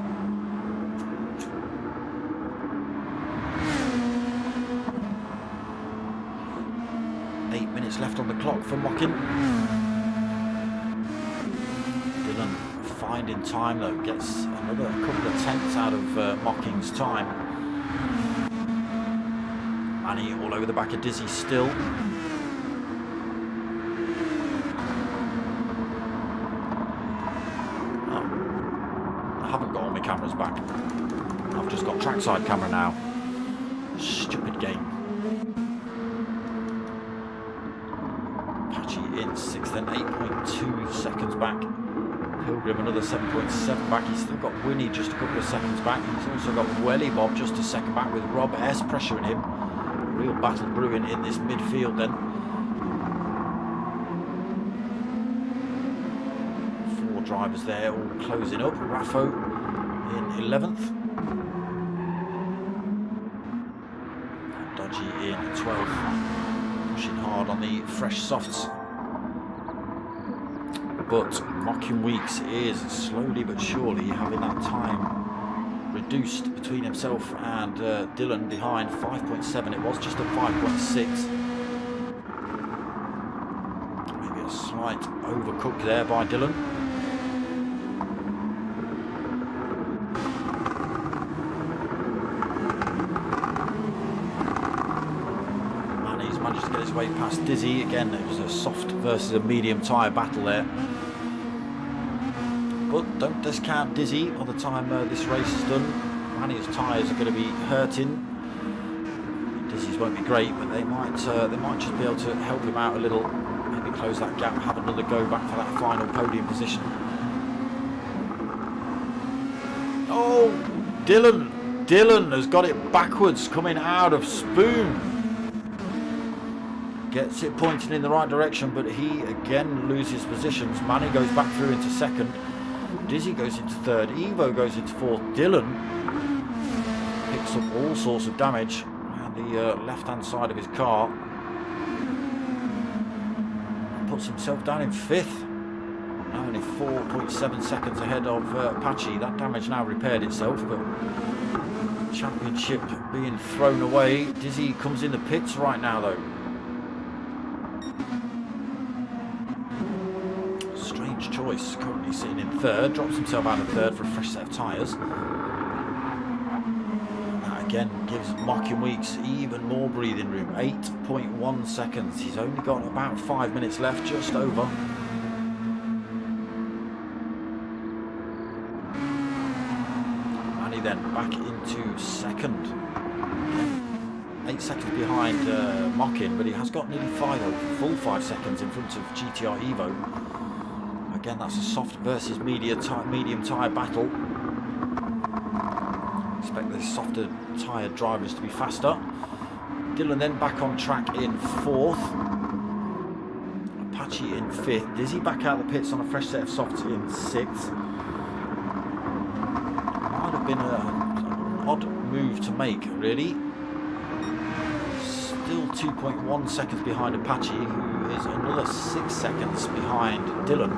Eight minutes left on the clock for Mockin. Dylan finding time though, gets another couple of tenths out of Mockin's time. Manny all over the back of Dizzy still. Oh, I haven't got all my cameras back. I've just got trackside camera now. Stupid game. Apache in 6th and 8.2 seconds back. Pilgrim another 7.7 back. He's still got Winnie just a couple of seconds back. He's also got Welly Bob just a second back with Rob S pressuring him. Real battle brewing in this midfield then. 4 drivers there all closing up. Raffo in 11th. Dodgy in 12th. Pushing hard on the fresh softs. but Mocking Weeks is slowly but surely having that time reduced between himself and Dylan behind. 5.7, it was just a 5.6. Maybe a slight overcook there by Dylan. Managed to get his way past Dizzy. Again, it was a soft versus a medium tyre battle there. But don't discount Dizzy by the time this race is done. Manny's tyres are going to be hurting. Dizzy's won't be great, but they might just be able to help him out a little. Maybe close that gap, have another go back for that final podium position. Oh, Dylan has got it backwards coming out of Spoon. Gets it pointing in the right direction, but he again loses positions. Manny goes back through into second. Dizzy goes into third. Evo goes into fourth. Dylan picks up all sorts of damage around the left-hand side of his car. Puts himself down in fifth. Now only 4.7 seconds ahead of Apache. That damage now repaired itself, but championship being thrown away. Dizzy comes in the pits right now, though. Choice, currently sitting in third, drops himself out of third for a fresh set of tyres. That again gives Mocking Weeks even more breathing room. 8.1 seconds. He's only got about 5 minutes left, just over. Manny then back into second. 8 seconds behind Mocking, but he has got nearly full 5 seconds in front of GTR Evo. Again, that's a soft versus medium tyre battle. Expect the softer tyre drivers to be faster. Dylan then back on track in fourth. Apache in fifth. Dizzy back out the pits on a fresh set of softs in sixth. Might have been an odd move to make, really. Still 2.1 seconds behind Apache, who is another 6 seconds behind Dylan.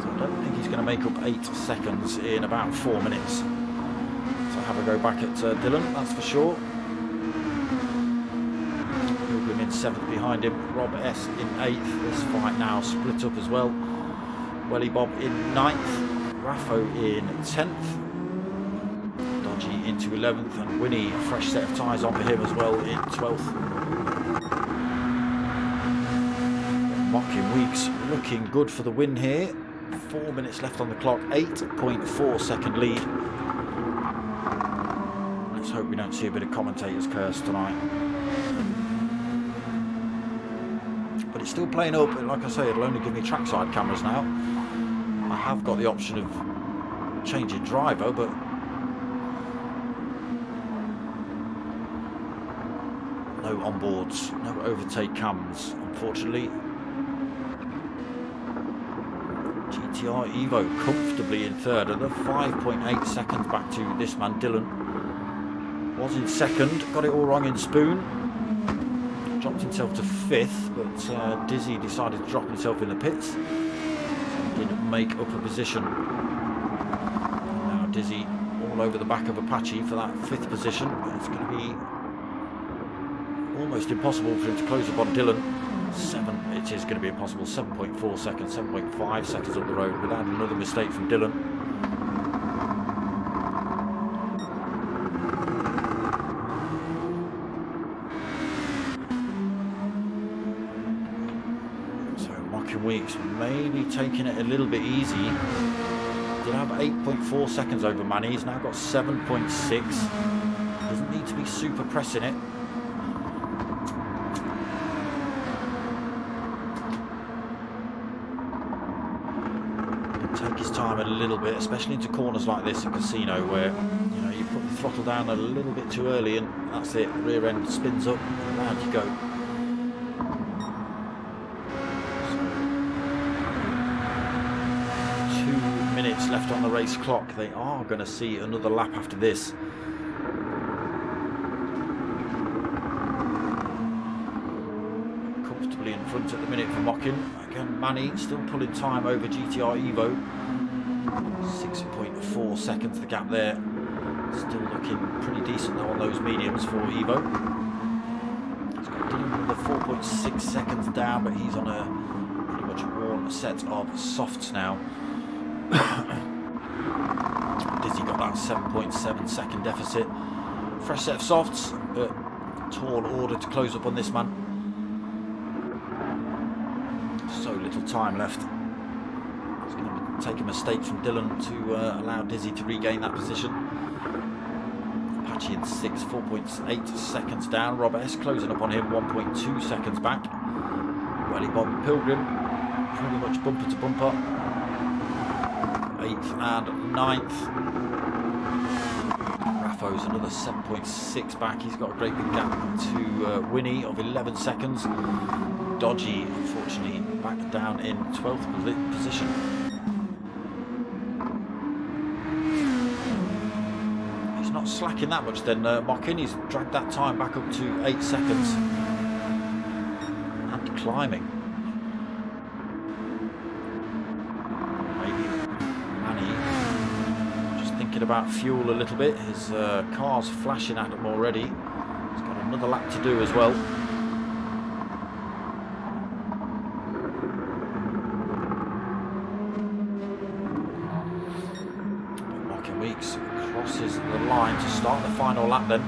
So I don't think he's going to make up 8 seconds in about 4 minutes. So have a go back at Dylan, that's for sure. Pilgrim in 7th behind him, Rob S in 8th. This fight now split up as well. Welly Bob in 9th, Raffo in 10th. Into 11th, and Winnie, a fresh set of tyres on for him as well, in 12th. Mocking Weeks looking good for the win here. 4 minutes left on the clock, 8.4 second lead. Let's hope we don't see a bit of commentator's curse tonight. But it's still playing up, and like I say, it'll only give me trackside cameras now. I have got the option of changing driver, but no onboards, no overtake cams, unfortunately. GTR Evo comfortably in third, and 5.8 seconds back to this man, Dylan. Was in second, got it all wrong in Spoon. Dropped himself to fifth, but Dizzy decided to drop himself in the pits. So he didn't make up a position. Now Dizzy all over the back of Apache for that fifth position. It's going to be almost impossible for him to close up on Dylan. It is going to be impossible. 7.4 seconds, 7.5 seconds up the road without another mistake from Dylan. So Mocking Weeks maybe taking it a little bit easy. Did have 8.4 seconds over Manny. He's now got 7.6. Doesn't need to be super pressing it. Take his time a little bit, especially into corners like this in Casino, where you put the throttle down a little bit too early, and that's it. Rear end spins up, and round you go. So, 2 minutes left on the race clock. They are going to see another lap after this. Comfortably front at the minute for Mockin. Again, Manny still pulling time over GTR Evo. 6.4 seconds the gap there. Still looking pretty decent though on those mediums for Evo. He's got Dylan with a 4.6 seconds down, but he's on a pretty much worn set of softs now. Dizzy got that 7.7 second deficit. Fresh set of softs, but tall order to close up on this man. So little time left. It's going to take a mistake from Dylan to allow Dizzy to regain that position. Apache in 6, 4.8 seconds down. Rob S closing up on him, 1.2 seconds back. Welly Bob and Pilgrim pretty much bumper to bumper. 8th and 9th. Raffo's another 7.6 back. He's got a great big gap to Winnie of 11 seconds. Dodgy, unfortunately, back down in 12th position. He's not slacking that much then, Mockin. He's dragged that time back up to 8 seconds. And climbing. About fuel a little bit. His car's flashing at him already. He's got another lap to do as well. Mockin Weeks crosses the line to start the final lap then.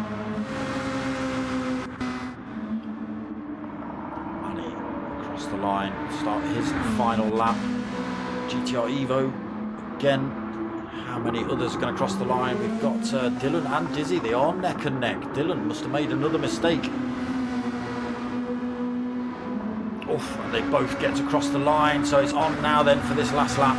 Manny across the line to start his final lap. GTR Evo again. How many others are going to cross the line? We've got Dylan and Dizzy. They are neck and neck. Dylan must have made another mistake. Oof, and they both get to cross the line. So it's on now then for this last lap.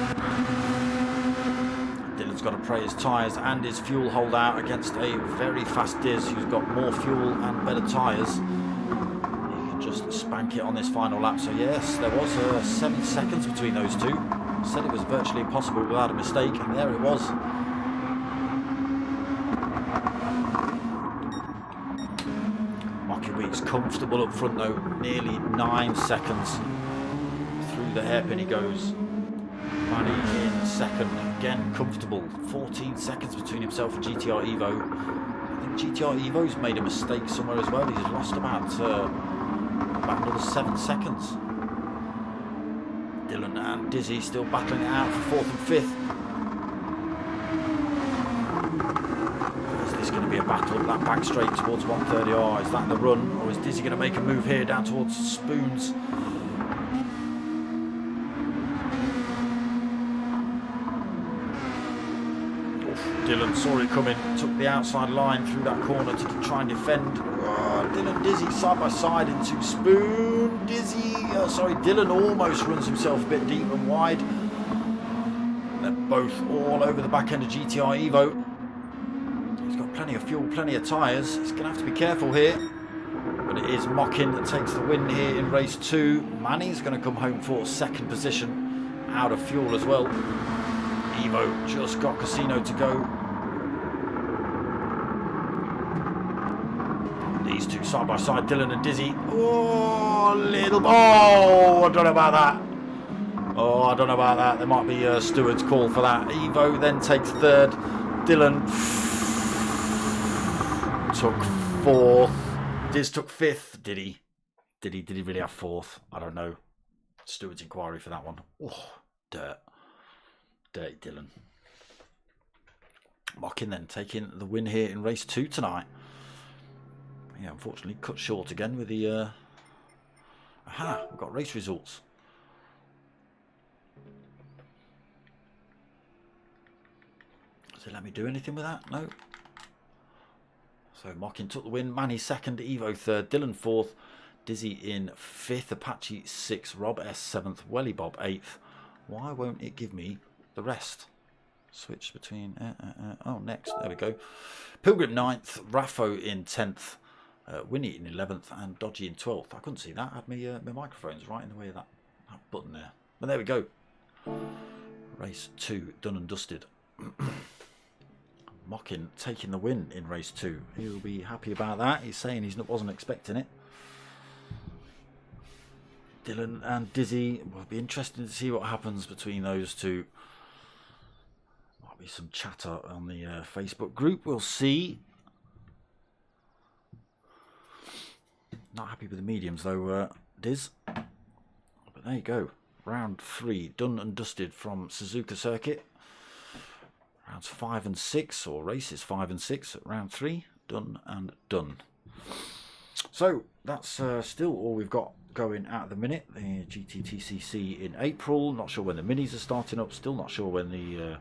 Dylan's got to pray his tyres and his fuel hold out against a very fast Diz who's got more fuel and better tyres. He can just spank it on this final lap. So yes, there was 7 seconds between those two. Said it was virtually impossible without a mistake, and there it was. Mockin Weeks comfortable up front though, nearly 9 seconds. Through the hairpin he goes. Manny in second, again comfortable. 14 seconds between himself and GTR Evo. I think GTR Evo's made a mistake somewhere as well. He's lost about another 7 seconds. Dylan and Dizzy still battling it out for 4th and 5th. Is this going to be a battle? That back straight towards 130R. Is that the run? Or is Dizzy going to make a move here down towards Spoons? Dylan saw it coming, took the outside line through that corner to try and defend. Dylan Dizzy side by side into Spoon. Dylan almost runs himself a bit deep and wide. They're both all over the back end of GTR Evo. He's got plenty of fuel, plenty of tyres. He's going to have to be careful here. But it is Mockin that takes the win here in race 2. Manny's going to come home for 2nd position, out of fuel as well. Evo just got Casino to go. These two side by side, Dylan and Dizzy. Oh, I don't know about that. I don't know about that. There might be a steward's call for that. Evo then takes 3rd. Dylan took 4th. Diz took 5th. Did he? Did he really have 4th? I don't know. Steward's inquiry for that one. Oh, dirt. Dirty Dylan. Mockin then taking the win here in race 2 tonight. Yeah, unfortunately cut short again with the we've got race results. Does it let me do anything with that? No. So Mockin took the win. Manny 2nd, Evo 3rd, Dylan 4th, Dizzy in 5th, Apache 6th, Rob S 7th, Welly Bob 8th. Why won't it give me the rest? Switch between oh, next, there we go. Pilgrim 9th, Raffo in 10th, Winnie in 11th, and Dodgy in 12th. I couldn't see that. I had my microphones right in the way of that button there. But there we go. Race 2 done and dusted. Mockin taking the win in race 2. He'll be happy about that. He's saying he wasn't expecting it. Dylan and Dizzy. Will be interesting to see what happens between those two. Might be some chatter on the Facebook group. We'll see. Not happy with the mediums though, Diz. But there you go. Round 3 done and dusted from Suzuka Circuit. Rounds 5 and 6, or races 5 and 6 at round 3, done and done. So that's still all we've got going at the minute. The GTTCC in April. Not sure when the minis are starting up. Still not sure when the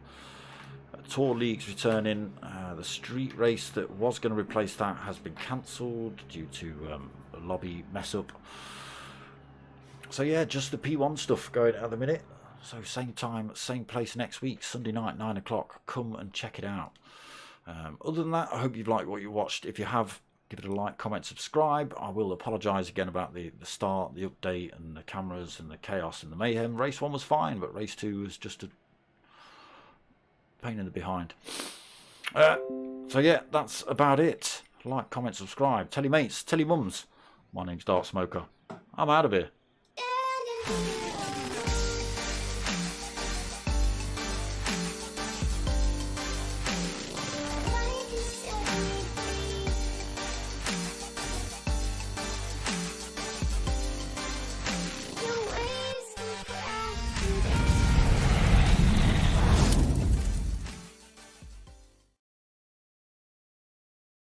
Tour League's returning. The street race that was going to replace that has been cancelled due to a lobby mess up. So yeah, just the P1 stuff going at the minute. So same time, same place next week, Sunday night, 9 o'clock. Come and check it out. Other than that, I hope you've liked what you watched. If you have, give it a like, comment, subscribe. I will apologise again about the start, the update, and the cameras, and the chaos, and the mayhem. Race 1 was fine, but race 2 was just a pain in the behind. So yeah, that's about it. Like, comment, subscribe. Tell your mates, tell your mums. My name's Dark Smoker. I'm out of here.